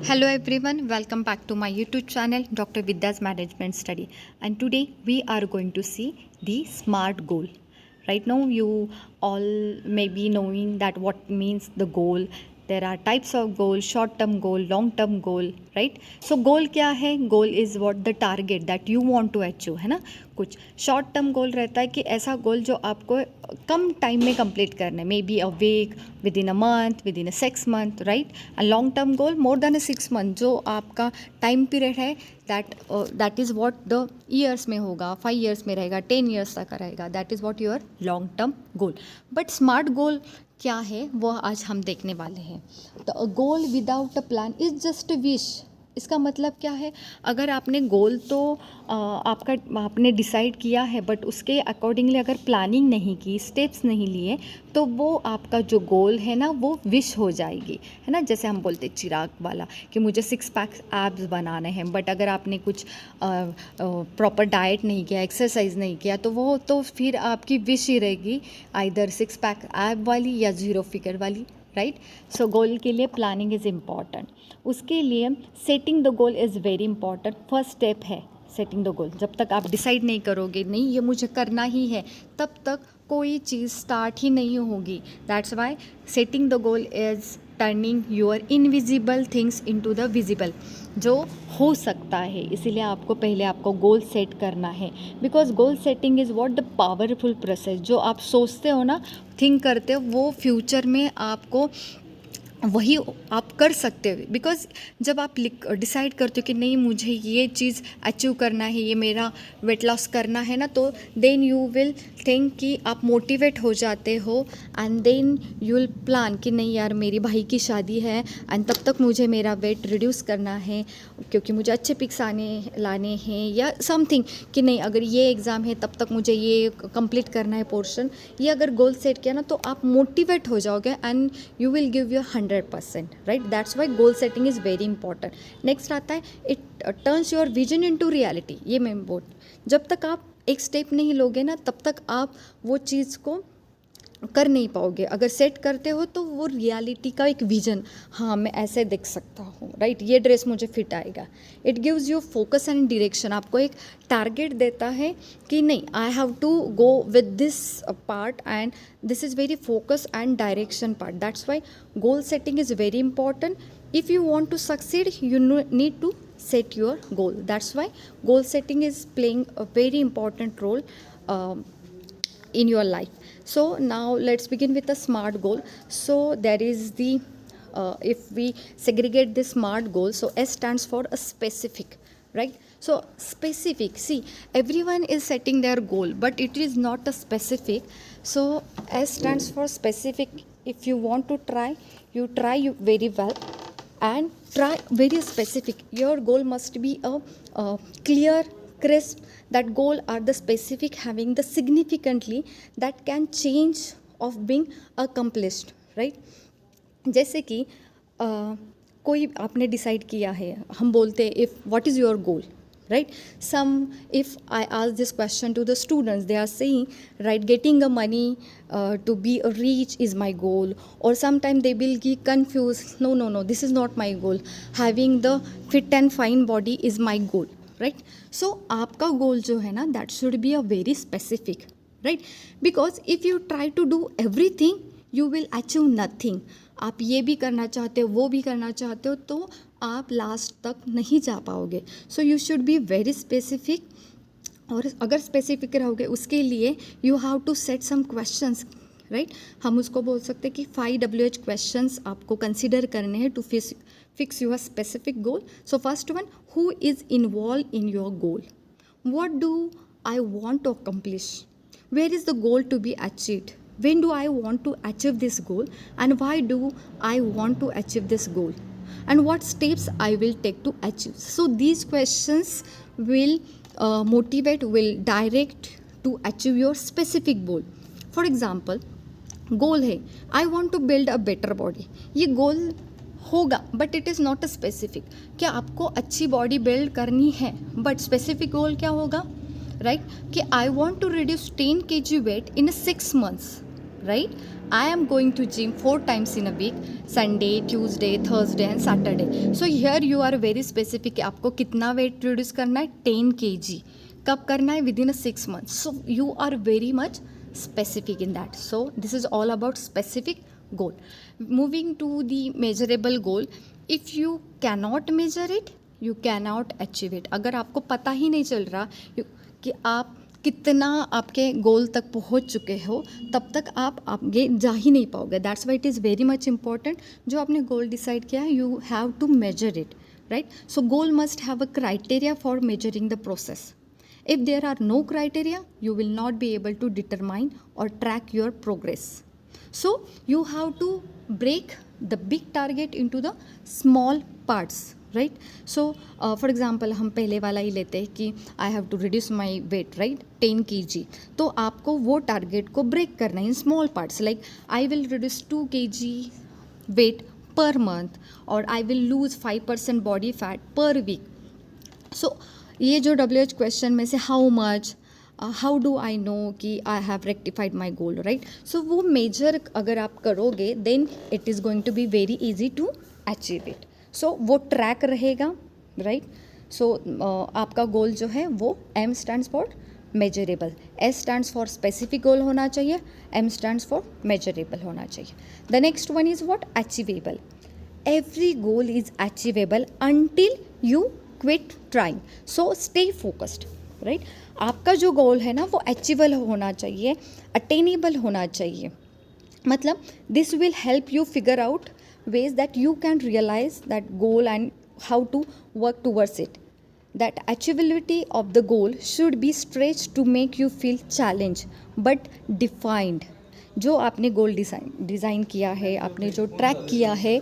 Hello everyone, welcome back to my YouTube channel Dr. Vidya's Management Study, and today we are going to see the SMART goal. Right now you all may be knowing that what means the goal. There are types of goal, short term goal, long term goal, right? So goal क्या है? Goal is what the target that you want to achieve, है ना? कुछ short term goal रहता है कि ऐसा गोल जो आपको कम टाइम में कंप्लीट करना है, may be a week, within a month, within a 6 month, right? And long term goal more than a 6 month, जो आपका टाइम पीरियड है that is what the years में होगा, 5 years में रहेगा, 10 years तक रहेगा, that is what your long term goal. But smart goal क्या है वो आज हम देखने वाले हैं. तो a goal without a plan is just a wish. इसका मतलब क्या है? अगर आपने गोल तो आपने डिसाइड किया है, बट उसके अकॉर्डिंगली अगर प्लानिंग नहीं की, स्टेप्स नहीं लिए, तो वो आपका जो गोल है ना वो विश हो जाएगी, है ना. जैसे हम बोलते चिराग वाला कि मुझे 6 pack एब्स बनाने हैं, बट अगर आपने कुछ प्रॉपर डाइट नहीं किया, एक्सरसाइज नहीं किया, तो वो तो फिर आपकी विश ही रहेगी आइदर 6 pack एब वाली या 0 figure वाली, राइट. सो गोल के लिए प्लानिंग इज़ इम्पॉर्टेंट. उसके लिए setting the goal is very important. First step है सेटिंग द गोल. जब तक आप डिसाइड नहीं करोगे नहीं ये मुझे करना ही है, तब तक कोई चीज़ स्टार्ट ही नहीं होगी. That's why setting the goal is turning your invisible things into the visible. जो हो सकता है, इसीलिए आपको पहले आपको गोल सेट करना है. Because goal setting is what the powerful process. जो आप सोचते हो ना, थिंक करते हो, वो फ्यूचर में आपको वही आप कर सकते हो. बिकॉज जब आप डिसाइड करते हो कि नहीं मुझे ये चीज़ अचीव करना है, ये मेरा वेट लॉस करना है ना, तो देन यू विल थिंक कि आप मोटिवेट हो जाते हो, and then you will plan कि नहीं यार मेरी भाई की शादी है एंड तब तक मुझे मेरा वेट रिड्यूस करना है क्योंकि मुझे अच्छे पिक्स लाने हैं, या समथिंग कि नहीं अगर ये एग्ज़ाम है तब तक मुझे ये कंप्लीट करना है पोर्शन. ये अगर गोल सेट किया ना तो आप मोटिवेट हो जाओगे and you will give your 100%, right. That's why goal setting is very important. Next आता है it turns your vision into reality. ये मैं जब तक आप एक स्टेप नहीं लोगे ना तब तक आप वो चीज़ को कर नहीं पाओगे. अगर सेट करते हो तो वो रियलिटी का एक विजन, हाँ मैं ऐसे देख सकता हूँ, राइट, ये ड्रेस मुझे फिट आएगा. It gives you focus and direction. आपको एक टारगेट देता है कि नहीं I have to go with this part and this is very focus and direction part. That's why goal setting is very important. If you want to succeed you need to set your goal. That's why goal setting is playing a very important role in your life. So now let's begin with the SMART goal. So there is the if we segregate the SMART goal, so S stands for a specific, right? So specific, see, everyone is setting their goal, but it is not a specific. So S stands for specific. If you want to try, you try very well and try very specific. Your goal must be a clear, crisp. That goal are the specific, having the significantly that can change of being accomplished, right. जैसे कि कोई आपने decide किया है, हम बोलते हैं if what is your goal, right. Some, if I ask this question to the students, they are saying, right, getting a money to be rich is my goal, or sometimes they will get confused, no, this is not my goal, having the fit and fine body is my goal, right. So आपका goal जो है ना that should be a very specific, right, because if you try to do everything you will achieve nothing. आप ये भी करना चाहते हो, वो भी करना चाहते हो, तो आप लास्ट तक नहीं जा पाओगे. So you should be very specific. और अगर स्पेसिफिक रहोगे उसके लिए you have to set some questions, right. हम उसको बोल सकते हैं कि 5 WH क्वेश्चंस आपको कंसिडर करने हैं to fix your specific goal. So first one, who is involve in your goal, what do I want to accomplish, where is the goal to be achieved, when do I want to achieve this goal and why do I want to achieve this goal, and what steps I will take to achieve. So these questions will motivate, will direct to achieve your specific goal. For example, goal है I want to build a better body. ये goal होगा but it is not a specific. क्या आपको अच्छी body build करनी है, but specific goal क्या होगा, राइट, कि I want to reduce 10 kg weight in 6 months. right? I am going to gym 4 times in a week, Sunday, Tuesday, Thursday and Saturday. So here you are very specific कि आपको कितना weight reduce करना है, 10 kg. कब करना है? within a 6 months. So you are very much specific in that. So this is all about specific goal. Moving to the measurable goal, if you cannot measure it, you cannot achieve it. अगर आपको पता ही नहीं चल रहा कि आप कितना आपके गोल तक पहुंच चुके हो, तब तक आप आगे जा ही नहीं पाओगे. That's why it is very much important. जो आपने गोल डिसाइड किया है, you have to measure it, right? So goal must have a criteria for measuring the process. If there are no criteria, you will not be able to determine or track your progress. So you have to break the big target into the small parts, right? So for example, हम पहले वाला ही लेते हैं कि I have to reduce my weight, right? 10 kg. तो आपको वो target को ब्रेक करना है in small parts. Like I will reduce 2 kg weight per month, or I will lose 5% body fat per week. So ये जो WH क्वेश्चन में से how much, how do I know कि I have rectified my goal, right? So वो measure अगर आप करोगे, then it is going to be very easy to achieve it. So वो ट्रैक रहेगा, राइट? सो आपका गोल जो है वो M stands for measurable, S stands for specific goal होना चाहिए, M स्टैंड्स फॉर मेजरेबल होना चाहिए. The next one is what? Achievable. Every goal is achievable until you quit trying. So stay focused, right? आपका जो गोल है ना, वो achievable होना चाहिए, अटेनेबल होना चाहिए. मतलब this will help you figure out ways that you can realize that goal and how to work towards it. That achievability of the goal should be stretched to make you feel challenged but defined. जो आपने गोल design किया है, आपने जो track किया है,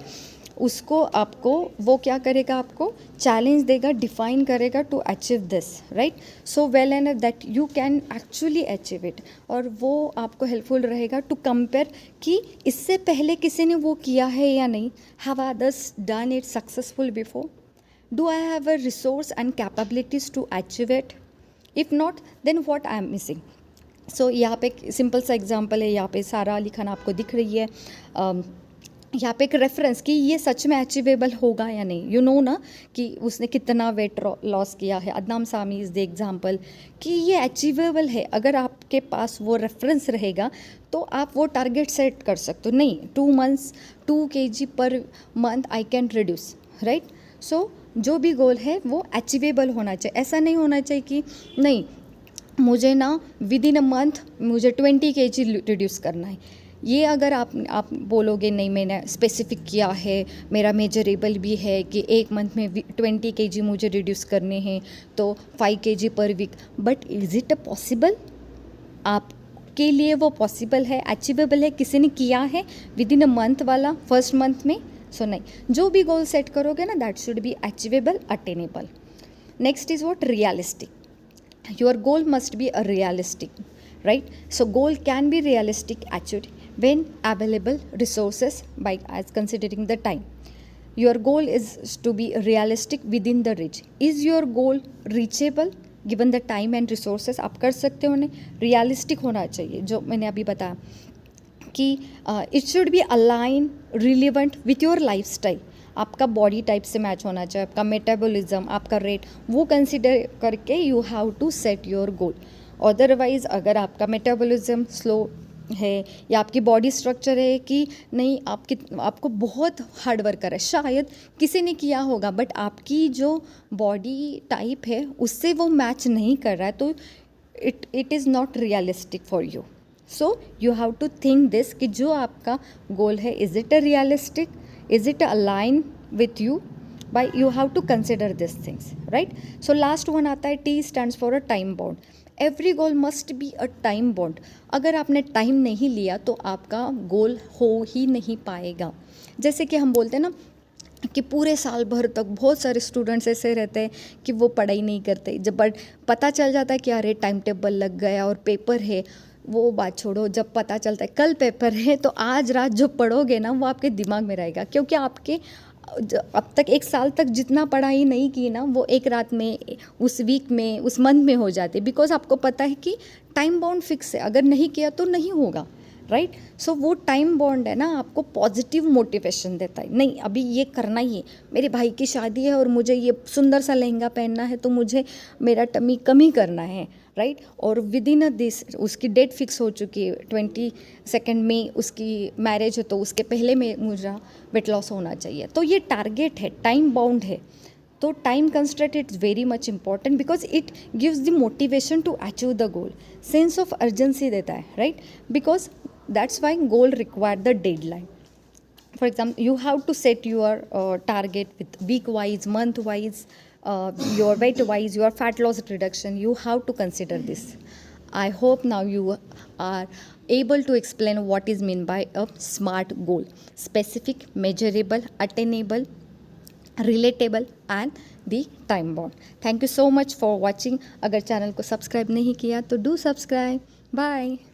उसको आपको वो क्या करेगा? आपको चैलेंज देगा, डिफाइन करेगा to achieve this, right? So well and that you can actually achieve it. और वो आपको हेल्पफुल रहेगा टू कंपेयर कि इससे पहले किसी ने वो किया है या नहीं. Have others done it successful before? Do I have a resource and capabilities to achieve it? If not, then what I am missing? So यहाँ पे एक सिंपल सा एग्जाम्पल है. यहाँ पे सारा अली खान आपको दिख रही है. यहाँ पे एक रेफरेंस कि ये सच में अचीवेबल होगा या नहीं. यू नो ना कि उसने कितना वेट लॉस किया है. अदनाम सामी इज़ द एग्जाम्पल कि ये अचीवेबल है. अगर आपके पास वो रेफरेंस रहेगा तो आप वो टारगेट सेट कर सकते हो. नहीं, 2 months 2 kg पर month I can reduce, right? So जो भी गोल है वो अचीवेबल होना चाहिए. ऐसा नहीं होना चाहिए कि नहीं, मुझे ना विद इन अ मंथ मुझे 20 kg रिड्यूस करना है. ये अगर आप बोलोगे नहीं, मैंने स्पेसिफिक किया है, मेरा मेजरेबल भी है कि एक मंथ में 20 kg मुझे रिड्यूस करने हैं, तो 5 kg पर week. But is it possible? आपके लिए वो पॉसिबल है, अचीवेबल है? किसी ने किया है विद इन अ मंथ वाला, फर्स्ट मंथ में? सो नहीं. जो भी गोल सेट करोगे ना, that should be achievable, attainable. Next is what? Realistic. Your goal must be a realistic, right? So goal can be realistic achieved when available resources by as considering the time. Your goal is to be realistic within the reach. Is your goal reachable given the time and resources? आप कर सकते हो नहीं. Realistic होना चाहिए, जो मैंने अभी बताया कि it should be align relevant with your life style. आपका बॉडी टाइप से मैच होना चाहिए, आपका मेटाबॉलिज्म, आपका रेट, वो कंसिडर करके you have to set your goal. Otherwise अगर आपका मेटाबॉलिज्म स्लो है या आपकी बॉडी स्ट्रक्चर है कि नहीं, आपको बहुत हार्ड वर्क कर है, शायद किसी ने किया होगा, बट आपकी जो बॉडी टाइप है उससे वो मैच नहीं कर रहा है, तो it is not realistic for you. So you have to think this कि जो आपका गोल है, is it a realistic, is it align with you? By you have to consider this things, right? So last one आता है T stands for a time bound. Every goal must be a time bound. अगर आपने time नहीं लिया तो आपका गोल हो ही नहीं पाएगा. जैसे कि हम बोलते हैं ना कि पूरे साल भर तक बहुत सारे स्टूडेंट्स ऐसे रहते हैं कि वो पढ़ाई नहीं करते, जब बट पता चल जाता है कि अरे टाइम टेबल लग गया और पेपर है, वो बात छोड़ो, जब पता चलता है कल पेपर है तो आज रात जो पढ़ोगे ना वो आपके दिमाग में रहेगा, क्योंकि आपके अब तक 1 साल तक जितना पढ़ाई नहीं की ना वो एक रात में, उस वीक में, उस मंथ में हो जाती है. बिकॉज आपको पता है कि टाइम बाउंड फिक्स है, अगर नहीं किया तो नहीं होगा, राइट। सो वो टाइम बॉन्ड है ना, आपको पॉजिटिव मोटिवेशन देता है, नहीं अभी ये करना ही है, मेरे भाई की शादी है और मुझे ये सुंदर सा लहंगा पहनना है, तो मुझे मेरा टमी कम ही करना है, राइट। और विद इन दिस उसकी डेट फिक्स हो चुकी है, 22 में उसकी मैरिज है, तो उसके पहले में मुझे वेट लॉस होना चाहिए। तो ये टारगेट है, टाइम बाउंड है, तो time constraint it's very much important because it gives the motivation to achieve the goal, sense of urgency देता है, right. Because that's why goal require the deadline. For example, you have to set your target with week wise, month wise, your weight wise, your fat loss reduction. You have to consider this. I hope now you are able to explain what is meant by a SMART goal: specific, measurable, attainable, relatable and the time bound. Thank you so much for watching. अगर channel को subscribe नहीं किया तो do subscribe. Bye.